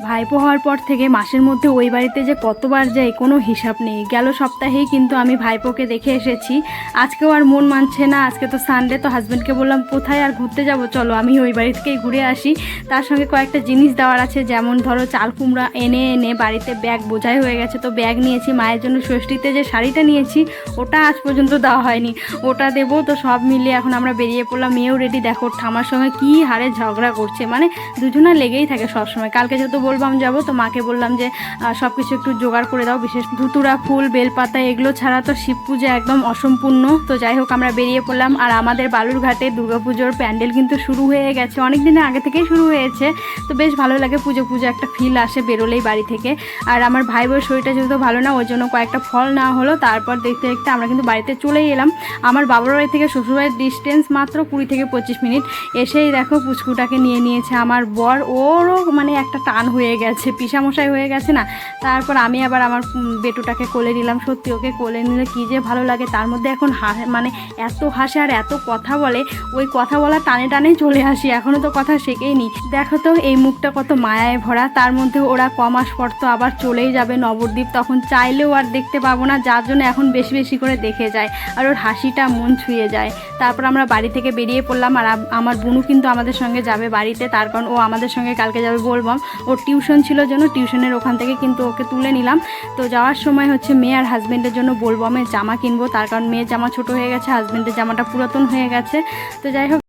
ভাইপো হওয়ার পর থেকে মাসের মধ্যে ওই বাড়িতে যে কতবার যাই কোনো হিসাব নেই। গেল সপ্তাহেই কিন্তু আমি ভাইপোকে দেখে এসেছি। আজকেও আর মন মানছে না, আজকে তো সানডে, তো হাজব্যান্ডকে বললাম কোথায় আর ঘুরতে যাব, চলো আমি ওই বাড়ি থেকেই ঘুরে আসি। তার সঙ্গে কয়েকটা জিনিস দেওয়ার আছে, যেমন ধরো চাল কুমড়া এনে এনে বাড়িতে ব্যাগ বোঝাই হয়ে গেছে, তো ব্যাগ নিয়েছি। মায়ের জন্য ষষ্ঠীতে যে শাড়িটা নিয়েছি ওটা আজ পর্যন্ত দেওয়া হয়নি, ওটা দেবো। তো সব মিলিয়ে এখন আমরা বেরিয়ে পড়লাম। মেয়েও রেডি, দেখো ঠামার সঙ্গে কী হারে ঝগড়া করছে, মানে দুজনা লেগেই থাকে সবসময়। কালকে যেহেতু বলবাম যাবো, তো মাকে বললাম যে সব কিছু একটু জোগাড় করে দাও, বিশেষ ধুতুরা ফুল বেলপাতা এগুলো ছাড়া তো শিব পূজা একদম অসম্পূর্ণ। তো যাই হোক আমরা বেরিয়ে পড়লাম। আর আমাদের বালুরঘাটে দুর্গাপুজোর প্যান্ডেল কিন্তু শুরু হয়ে গেছে, অনেক দিনের আগে থেকেই শুরু হয়েছে। তো বেশ ভালো লাগে, পুজো পুজো একটা ফিল আসে বেরোলেই বাড়ি থেকে। আর আমার ভাই বোর শরীরটা যেহেতু ভালো না, ওই জন্য কয়েকটা ফল নেওয়া হলো। তারপর দেখতে দেখতে আমরা কিন্তু বাড়িতে চলেই এলাম। আমার বাবার বাড়ি থেকে শ্বশুরবাড়ির ডিস্টেন্স মাত্র 20 থেকে 25 মিনিট। এসেই দেখো পুচকুটাকে নিয়ে নিয়েছে আমার বর, ওরও মানে একটা টান হয়ে গেছে, পিসামশাই হয়ে গেছে না। তারপর আমি আবার আমার বেটুটাকে কোলে নিলাম। সত্যি ওকে কোলে নিলে কী যে ভালো লাগে। তার মধ্যে এখন মানে এত হাসে আর এত কথা বলে, ওই কথা বলা টানে টানে চলে আসি, এখনও তো কথা শেখেইনি। দেখো তো এই মুখটা কত মায়ায় ভরা। তার মধ্যে ওরা কমাস পর তো আবার চলেই যাবে নবদ্বীপ, তখন চাইলেও আর দেখতে পাবো না, যার জন্য এখন বেশি বেশি করে দেখে যায়। আর ওর হাসিটা মন ছুঁয়ে যায়। তারপর আমরা বাড়ি থেকে বেরিয়ে পড়লাম। আর আমার বোনও কিন্তু আমাদের সঙ্গে যাবে বাড়িতে, তার কারণ ও আমাদের সঙ্গে কালকে যাবে বলবাম। ওর টিউশন ছিল জন্য টিউশনের ওখান থেকে কিন্তু ওকে তুলে নিলাম। তো যাওয়ার সময় হচ্ছে মেয়ে আর হাজব্যান্ডের জন্য বলবামের জামা কিনবো, তার কারণ মেয়ের জামা ছোট হয়ে গেছে, হাজব্যান্ডের জামাটা পুরাতন হয়ে গেছে। তো যাই হোক